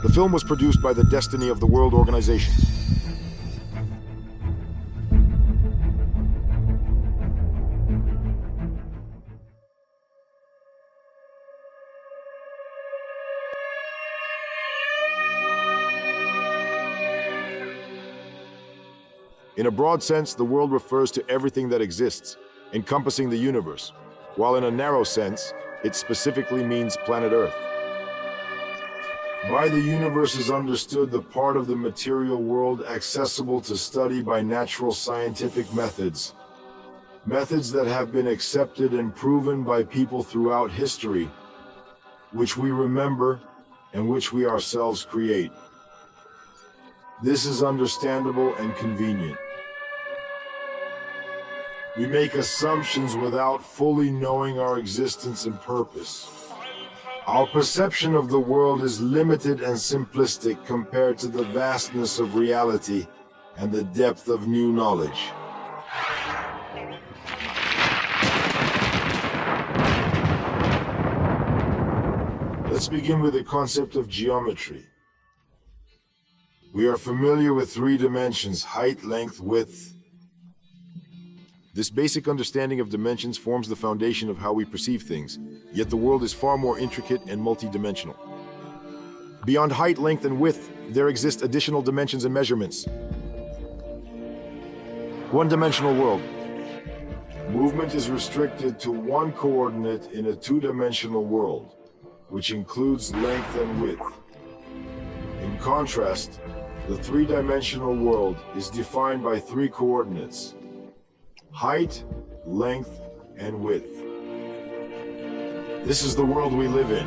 The film was produced by the Destiny of the World organization. In a broad sense, the world refers to everything that exists, encompassing the universe, while in a narrow sense, it specifically means planet Earth. By the universe is understood the part of the material world accessible to study by natural scientific methods. Methods that have been accepted and proven by people throughout history, which we remember and which we ourselves create. This is understandable and convenient. We make assumptions without fully knowing our existence and purpose. Our perception of the world is limited and simplistic compared to the vastness of reality and the depth of new knowledge. Let's begin with the concept of geometry. We are familiar with three dimensions: height, length, width. This basic understanding of dimensions forms the foundation of how we perceive things, yet the world is far more intricate and multidimensional. Beyond height, length, and width, there exist additional dimensions and measurements. One-dimensional world. Movement is restricted to one coordinate in a two-dimensional world, which includes length and width. In contrast, the three-dimensional world is defined by three coordinates: height, length, and width. This is the world we live in.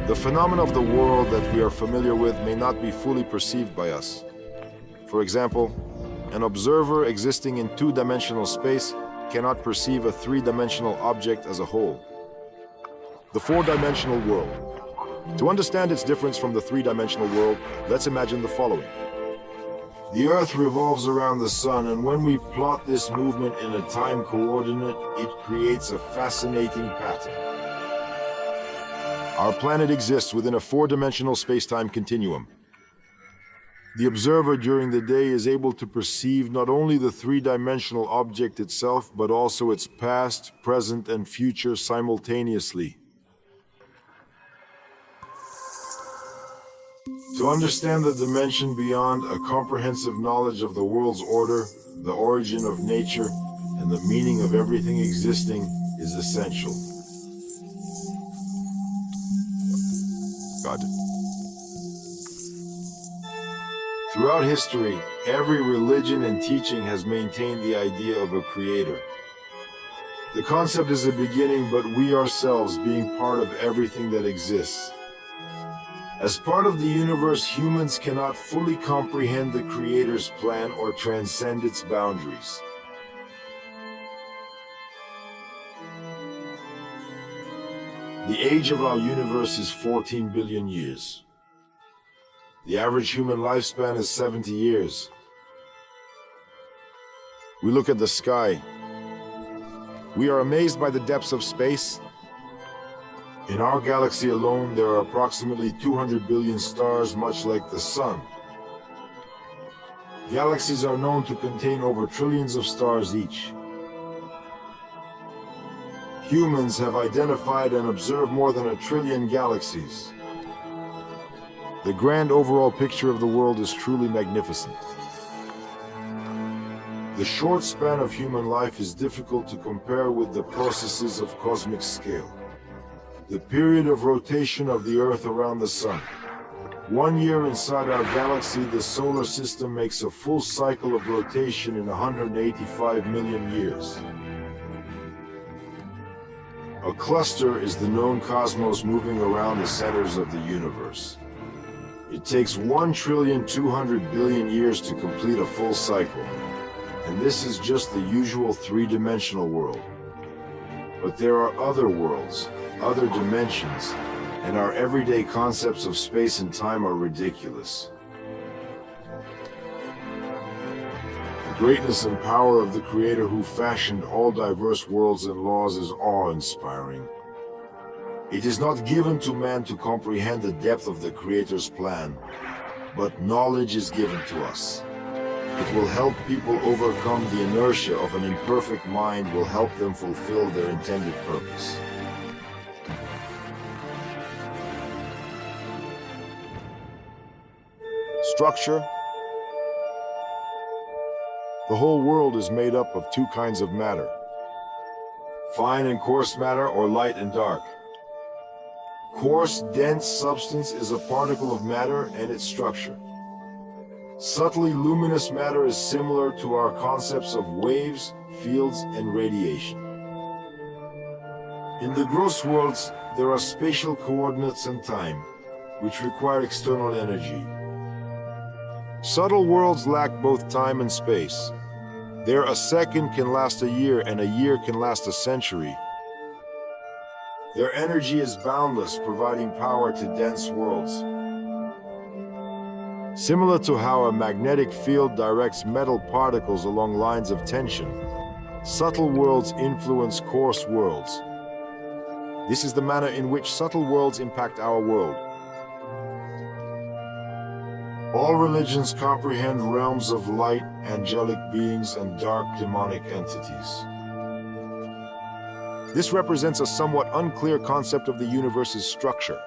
The phenomena of the world that we are familiar with may not be fully perceived by us. For example, an observer existing in two-dimensional space cannot perceive a three-dimensional object as a whole. The four-dimensional world. To understand its difference from the three-dimensional world, let's imagine the following. The Earth revolves around the Sun, and when we plot this movement in a time coordinate, it creates a fascinating pattern. Our planet exists within a four-dimensional space-time continuum. The observer during the day is able to perceive not only the three-dimensional object itself, but also its past, present, and future simultaneously. To understand the dimension beyond a comprehensive knowledge of the world's order, the origin of nature, and the meaning of everything existing is essential. God. Throughout history, every religion and teaching has maintained the idea of a creator. The concept is a beginning, but we ourselves being part of everything that exists. As part of the universe, humans cannot fully comprehend the Creator's plan or transcend its boundaries. The age of our universe is 14 billion years. The average human lifespan is 70 years. We look at the sky. We are amazed by the depths of space. In our galaxy alone, there are approximately 200 billion stars, much like the Sun. Galaxies are known to contain over trillions of stars each. Humans have identified and observed more than 1 trillion galaxies. The grand overall picture of the world is truly magnificent. The short span of human life is difficult to compare with the processes of cosmic scale. The period of rotation of the Earth around the Sun. 1 year inside our galaxy, the solar system makes a full cycle of rotation in 185 million years. A cluster is the known cosmos moving around the centers of the universe. It takes 1,200 billion years to complete a full cycle, and this is just the usual three-dimensional world. But there are other worlds, other dimensions, and our everyday concepts of space and time are ridiculous. greatness and power of the Creator who fashioned all diverse worlds and laws is awe-inspiring. It is not given to man to comprehend the depth of the Creator's plan, but knowledge is given to us. It will help people overcome the inertia of an imperfect mind, will help them fulfill their intended purpose. Structure. The whole world is made up of two kinds of matter: fine and coarse matter, or light and dark. Coarse, dense substance is a particle of matter and its structure. Subtly luminous matter is similar to our concepts of waves, fields, and radiation. In the gross worlds, there are spatial coordinates and time, which require external energy. Subtle worlds lack both time and space. There, a second can last a year, and a year can last a century. Their energy is boundless, providing power to dense worlds. Similar to how a magnetic field directs metal particles along lines of tension, subtle worlds influence coarse worlds. This is the manner in which subtle worlds impact our world. All religions comprehend realms of light, angelic beings, and dark demonic entities. This represents a somewhat unclear concept of the universe's structure.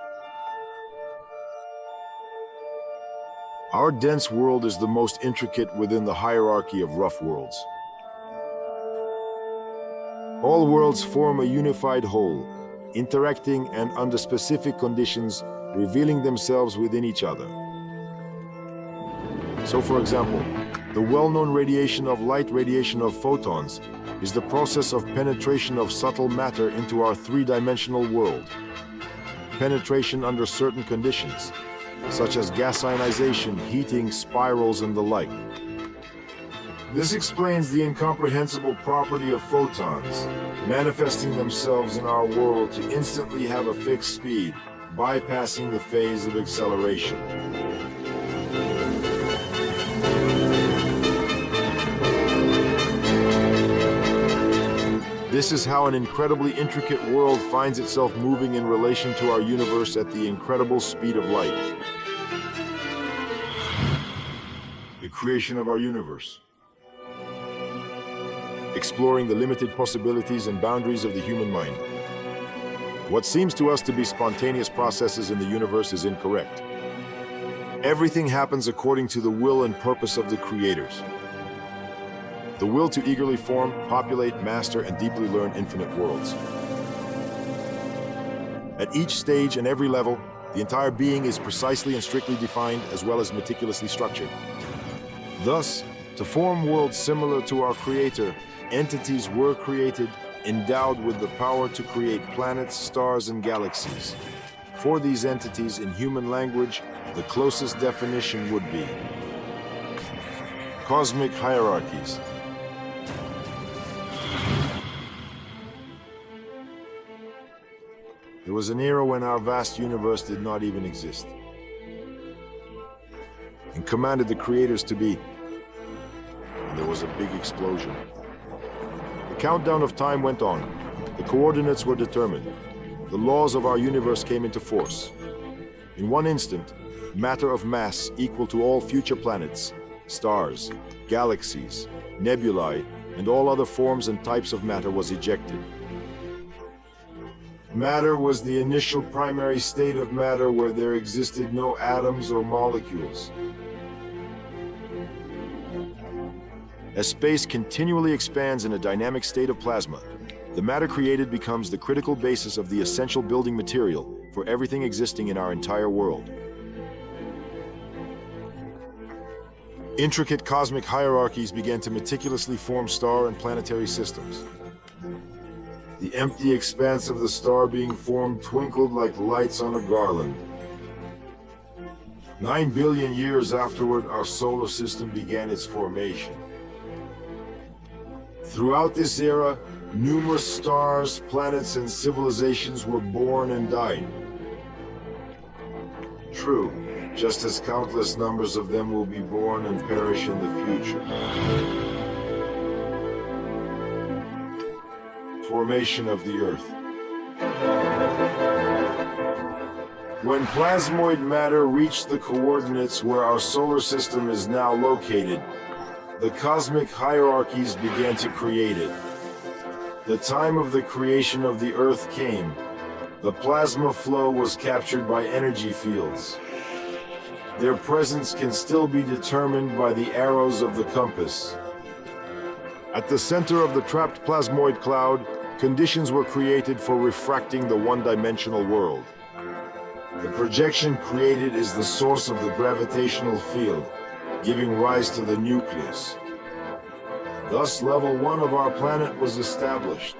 Our dense world is the most intricate within the hierarchy of rough worlds. All worlds form a unified whole, interacting and under specific conditions, revealing themselves within each other. So, for example, the well-known radiation of light, radiation of photons, is the process of penetration of subtle matter into our three-dimensional world. Penetration under certain conditions, such as gas ionization, heating, spirals, and the like. This explains the incomprehensible property of photons, manifesting themselves in our world to instantly have a fixed speed, bypassing the phase of acceleration. This is how an incredibly intricate world finds itself moving in relation to our universe at the incredible speed of light. The creation of our universe. Exploring the limited possibilities and boundaries of the human mind. What seems to us to be spontaneous processes in the universe is incorrect. Everything happens according to the will and purpose of the creators. The will to eagerly form, populate, master, and deeply learn infinite worlds. At each stage and every level, the entire being is precisely and strictly defined as well as meticulously structured. Thus, to form worlds similar to our Creator, entities were created, endowed with the power to create planets, stars, and galaxies. For these entities, in human language, the closest definition would be cosmic hierarchies. There was an era when our vast universe did not even exist, and commanded the creators to be. And there was a big explosion. The countdown of time went on. The coordinates were determined. The laws of our universe came into force. In one instant, matter of mass equal to all future planets, stars, galaxies, nebulae, and all other forms and types of matter was ejected. Matter was the initial primary state of matter where there existed no atoms or molecules. As space continually expands in a dynamic state of plasma, the matter created becomes the critical basis of the essential building material for everything existing in our entire world. Intricate cosmic hierarchies began to meticulously form star and planetary systems. The empty expanse of the star being formed twinkled like lights on a garland. 9 billion years afterward, our solar system began its formation. Throughout this era, numerous stars, planets, and civilizations were born and died. True, just as countless numbers of them will be born and perish in the future. formation of the Earth. When plasmoid matter reached the coordinates where our solar system is now located, the cosmic hierarchies began to create it. The time of the creation of the Earth came. The plasma flow was captured by energy fields. Their presence can still be determined by the arrows of the compass. At the center of the trapped plasmoid cloud, conditions were created for refracting the one-dimensional world. The projection created is the source of the gravitational field, giving rise to the nucleus. Thus, level 1 of our planet was established.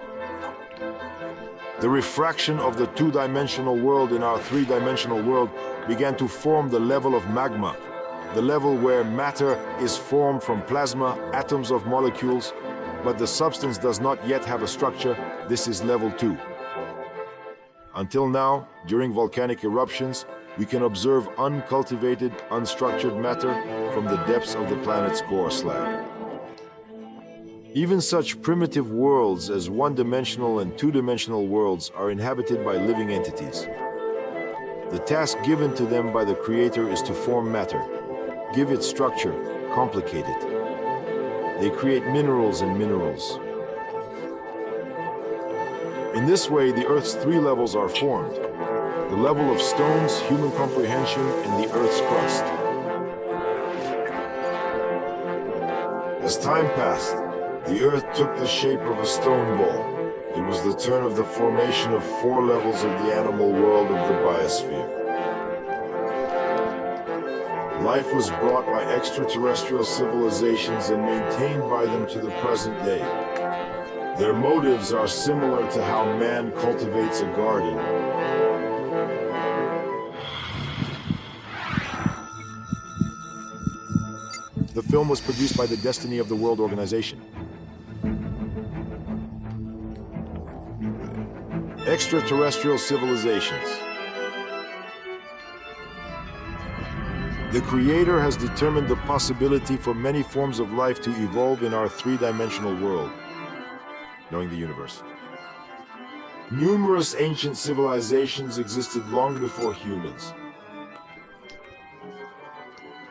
The refraction of the two-dimensional world in our three-dimensional world began to form the level of magma, the level where matter is formed from plasma, atoms of molecules, but the substance does not yet have a structure. This is level 2. Until now, during volcanic eruptions, we can observe uncultivated, unstructured matter from the depths of the planet's core slab. Even such primitive worlds as one-dimensional and two-dimensional worlds are inhabited by living entities. The task given to them by the Creator is to form matter, give it structure, complicate it. They create minerals and minerals. In this way, the Earth's 3 levels are formed. The level of stones, human comprehension, and the Earth's crust. As time passed, the Earth took the shape of a stone ball. It was the turn of the formation of 4 levels of the animal world of the biosphere. Life was brought by extraterrestrial civilizations and maintained by them to the present day. Their motives are similar to how man cultivates a garden. The film was produced by the Destiny of the World organization. Extraterrestrial civilizations. The Creator has determined the possibility for many forms of life to evolve in our three-dimensional world, knowing the universe. Numerous ancient civilizations existed long before humans.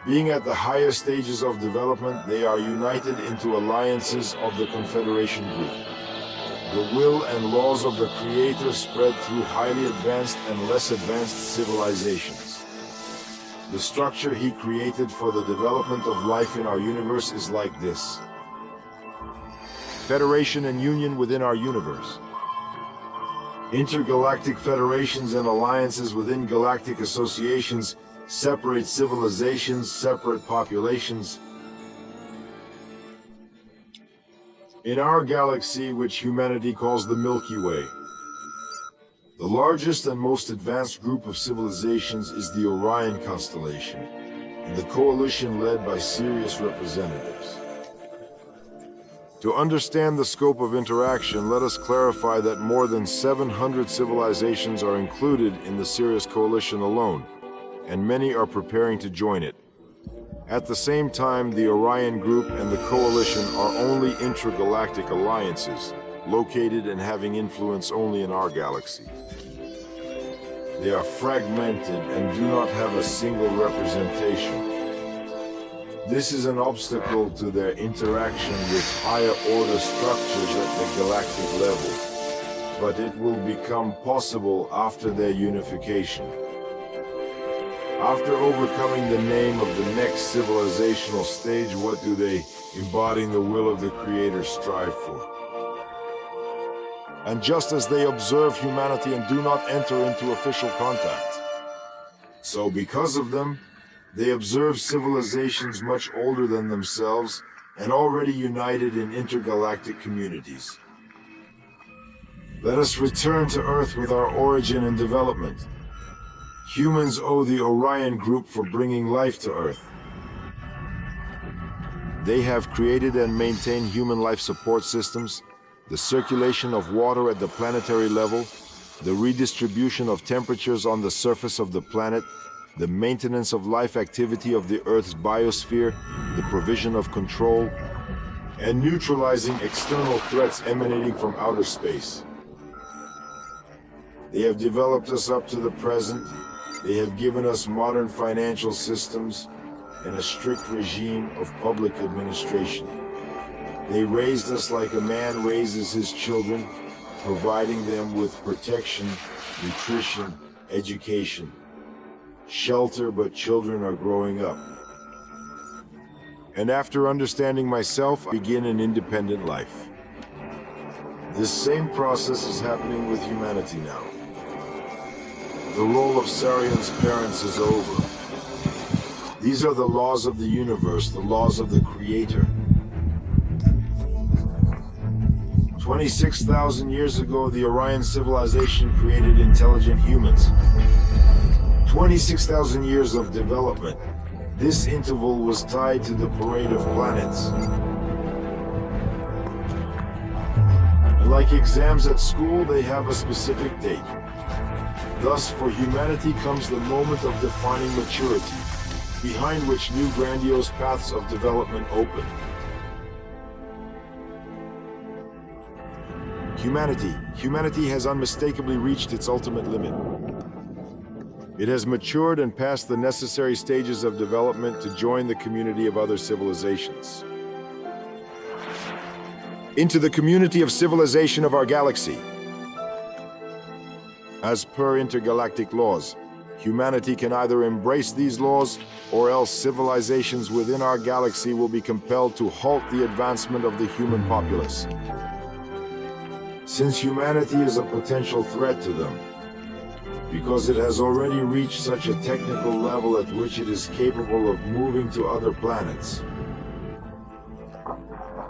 Being at the higher stages of development, they are united into alliances of the Confederation Group. The will and laws of the Creator spread through highly advanced and less advanced civilizations. The structure He created for the development of life in our universe is like this. Federation and union within our universe. Intergalactic federations and alliances within galactic associations separate civilizations, separate populations. In our galaxy, which humanity calls the Milky Way, the largest and most advanced group of civilizations is the Orion constellation, and the coalition led by Sirius representatives. To understand the scope of interaction, let us clarify that more than 700 civilizations are included in the Sirius coalition alone, and many are preparing to join it. At the same time, the Orion Group and the Coalition are only intergalactic alliances, located and having influence only in our galaxy. They are fragmented and do not have a single representation. This is an obstacle to their interaction with higher order structures at the galactic level, but it will become possible after their unification. After overcoming the name of the next civilizational stage, what do they, embodying the will of the Creator, strive for? And just as they observe humanity and do not enter into official contact. So because of them, they observe civilizations much older than themselves and already united in intergalactic communities. Let us return to Earth with our origin and development. Humans owe the Orion Group for bringing life to Earth. They have created and maintained human life support systems, the circulation of water at the planetary level, the redistribution of temperatures on the surface of the planet, the maintenance of life activity of the Earth's biosphere, the provision of control, and neutralizing external threats emanating from outer space. They have developed us up to the present. They have given us modern financial systems and a strict regime of public administration. They raised us like a man raises his children, providing them with protection, nutrition, education, shelter, but children are growing up. And after understanding myself, I begin an independent life. This same process is happening with humanity now. The role of Sarion's parents is over. These are the laws of the universe, the laws of the Creator. 26,000 years ago, the Orion civilization created intelligent humans. 26,000 years of development. This interval was tied to the parade of planets. And like exams at school, they have a specific date. Thus, for humanity comes the moment of defining maturity, behind which new grandiose paths of development open. Humanity has unmistakably reached its ultimate limit. It has matured and passed the necessary stages of development to join the community of other civilizations. Into the community of civilization of our galaxy. As per intergalactic laws, humanity can either embrace these laws, or else civilizations within our galaxy will be compelled to halt the advancement of the human populace. Since humanity is a potential threat to them, because it has already reached such a technical level at which it is capable of moving to other planets.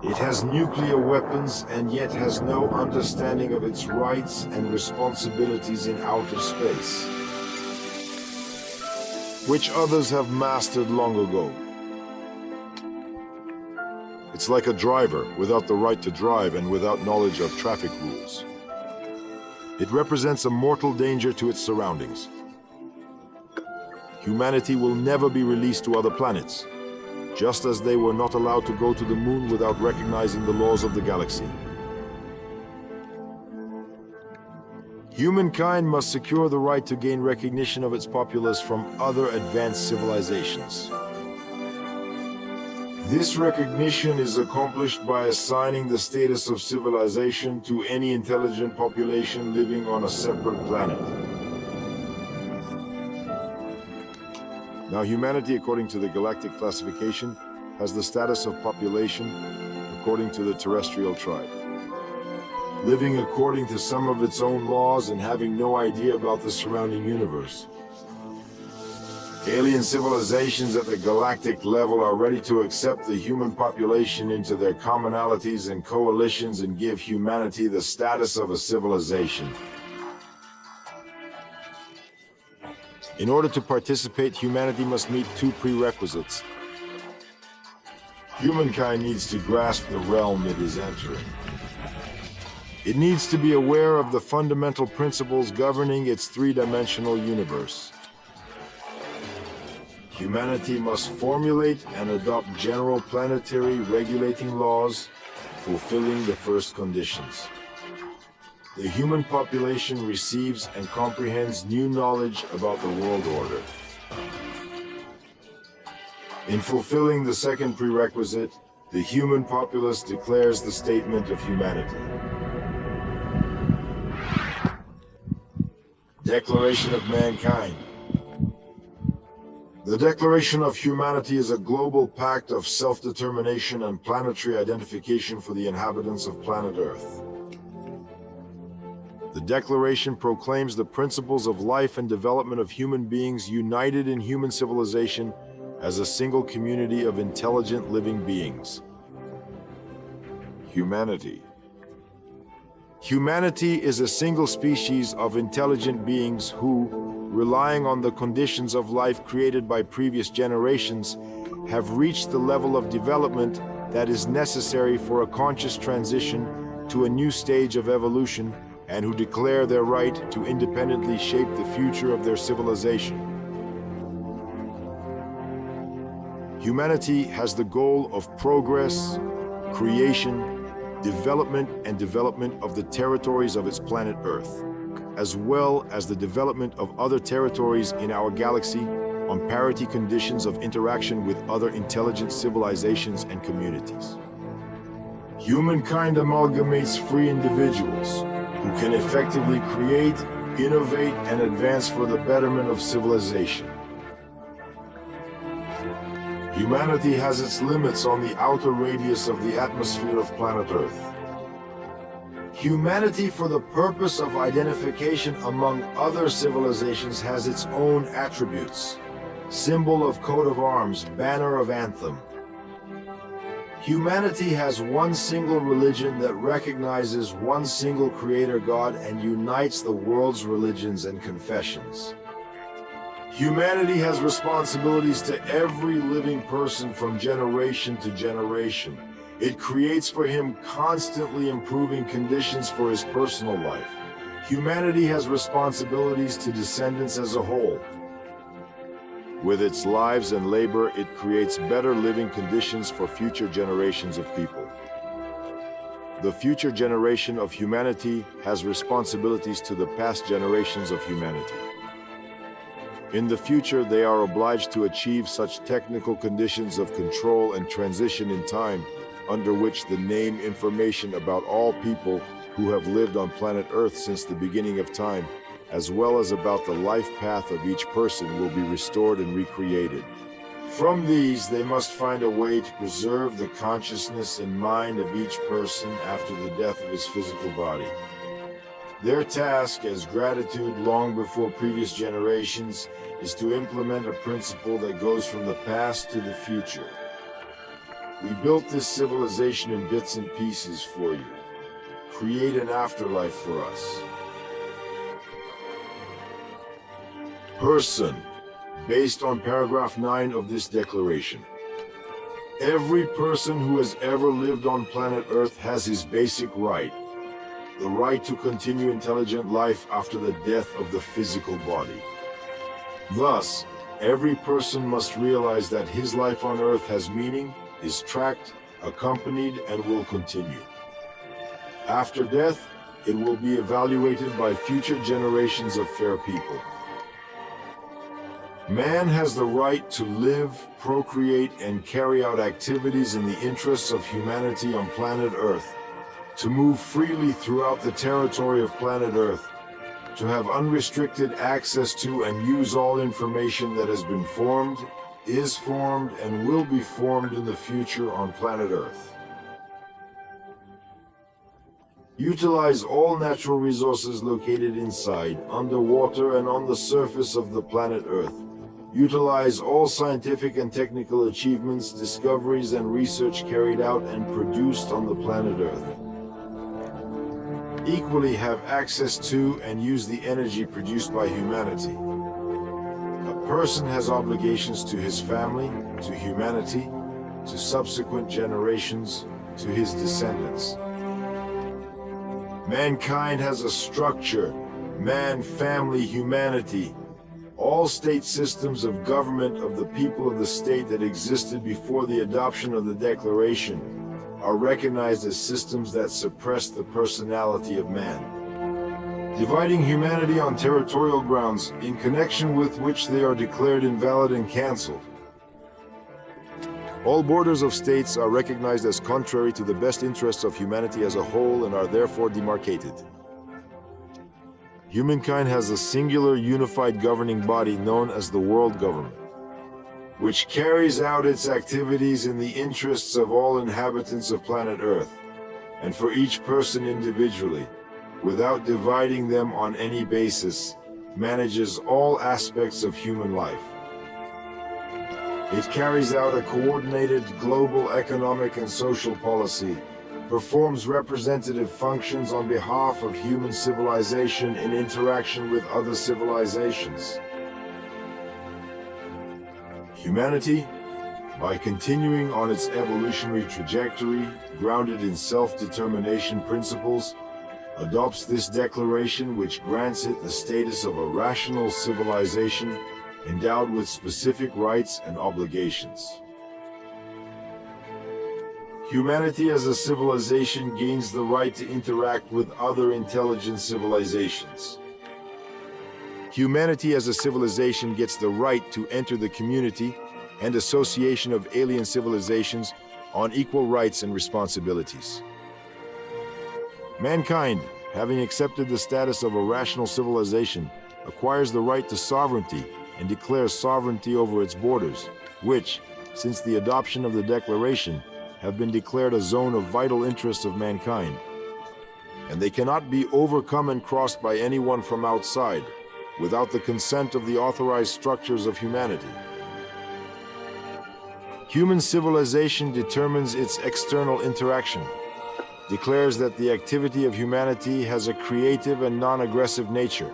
It has nuclear weapons and yet has no understanding of its rights and responsibilities in outer space, which others have mastered long ago. It's like a driver without the right to drive and without knowledge of traffic rules. It represents a mortal danger to its surroundings. Humanity will never be released to other planets, just as they were not allowed to go to the moon without recognizing the laws of the galaxy. Humankind must secure the right to gain recognition of its populace from other advanced civilizations. This recognition is accomplished by assigning the status of civilization to any intelligent population living on a separate planet. Now, humanity, according to the galactic classification, has the status of population according to the terrestrial tribe, living according to some of its own laws and having no idea about the surrounding universe. Alien civilizations at the galactic level are ready to accept the human population into their commonalities and coalitions and give humanity the status of a civilization. In order to participate, humanity must meet two prerequisites. Humankind needs to grasp the realm it is entering. It needs to be aware of the fundamental principles governing its three-dimensional universe. Humanity must formulate and adopt general planetary regulating laws, fulfilling the first conditions. The human population receives and comprehends new knowledge about the world order. In fulfilling the second prerequisite, the human populace declares the statement of humanity. Declaration of Mankind. The Declaration of Humanity is a global pact of self-determination and planetary identification for the inhabitants of planet Earth. The Declaration proclaims the principles of life and development of human beings united in human civilization as a single community of intelligent living beings. Humanity. Humanity is a single species of intelligent beings who, relying on the conditions of life created by previous generations, have reached the level of development that is necessary for a conscious transition to a new stage of evolution, and who declare their right to independently shape the future of their civilization. Humanity has the goal of progress, creation, development and development of the territories of its planet Earth, as well as the development of other territories in our galaxy on parity conditions of interaction with other intelligent civilizations and communities. Humankind amalgamates free individuals who can effectively create, innovate, and advance for the betterment of civilization. Humanity has its limits on the outer radius of the atmosphere of planet Earth. Humanity, for the purpose of identification among other civilizations, has its own attributes. Symbol of coat of arms, banner of anthem. Humanity has one single religion that recognizes one single creator God and unites the world's religions and confessions. Humanity has responsibilities to every living person from generation to generation. It creates for him constantly improving conditions for his personal life. Humanity has responsibilities to descendants as a whole. With its lives and labor, it creates better living conditions for future generations of people. The future generation of humanity has responsibilities to the past generations of humanity. In the future, they are obliged to achieve such technical conditions of control and transition in time under which the name information about all people who have lived on planet Earth since the beginning of time, as well as about the life path of each person, will be restored and recreated. From these, they must find a way to preserve the consciousness and mind of each person after the death of his physical body. Their task, as gratitude long before previous generations, is to implement a principle that goes from the past to the future. We built this civilization in bits and pieces for you. Create an afterlife for us. Person, based on paragraph 9 of this declaration. Every person who has ever lived on planet Earth has his basic right, the right to continue intelligent life after the death of the physical body. Thus, every person must realize that his life on Earth has meaning, is tracked, accompanied, and will continue. After death, it will be evaluated by future generations of fair people. Man has the right to live, procreate, and carry out activities in the interests of humanity on planet Earth, to move freely throughout the territory of planet Earth, to have unrestricted access to and use all information that has been formed, is formed, and will be formed in the future on planet Earth. Utilize all natural resources located inside, underwater, and on the surface of the planet Earth. Utilize all scientific and technical achievements, discoveries, and research carried out and produced on the planet Earth. Equally have access to and use the energy produced by humanity. A person has obligations to his family, to humanity, to subsequent generations, to his descendants. Mankind has a structure, man, family, humanity. All state systems of government of the people of the state that existed before the adoption of the Declaration are recognized as systems that suppress the personality of man. Dividing humanity on territorial grounds, in connection with which they are declared invalid and cancelled. All borders of states are recognized as contrary to the best interests of humanity as a whole and are therefore demarcated. Humankind has a singular unified governing body known as the world government, which carries out its activities in the interests of all inhabitants of planet Earth, and for each person individually, without dividing them on any basis, manages all aspects of human life. It carries out a coordinated global economic and social policy, performs representative functions on behalf of human civilization in interaction with other civilizations. Humanity, by continuing on its evolutionary trajectory, grounded in self-determination principles, adopts this declaration which grants it the status of a rational civilization endowed with specific rights and obligations. Humanity as a civilization gains the right to interact with other intelligent civilizations. Humanity as a civilization gets the right to enter the community and association of alien civilizations on equal rights and responsibilities. Mankind, having accepted the status of a rational civilization, acquires the right to sovereignty and declares sovereignty over its borders, which, since the adoption of the Declaration, have been declared a zone of vital interest of mankind, and they cannot be overcome and crossed by anyone from outside without the consent of the authorized structures of humanity. Human civilization determines its external interaction, declares that the activity of humanity has a creative and non-aggressive nature.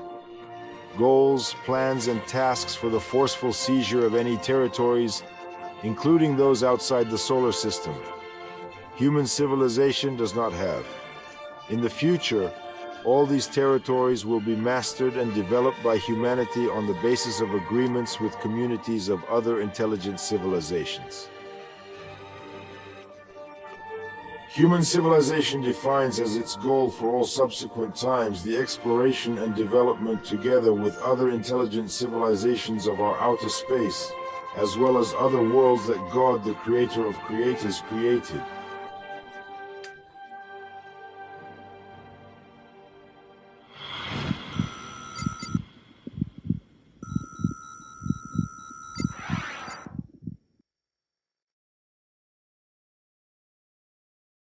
Goals, plans, and tasks for the forceful seizure of any territories, including those outside the solar system, human civilization does not have. In the future, all these territories will be mastered and developed by humanity on the basis of agreements with communities of other intelligent civilizations. Human civilization defines as its goal for all subsequent times the exploration and development together with other intelligent civilizations of our outer space, as well as other worlds that God, the creator of creators, created.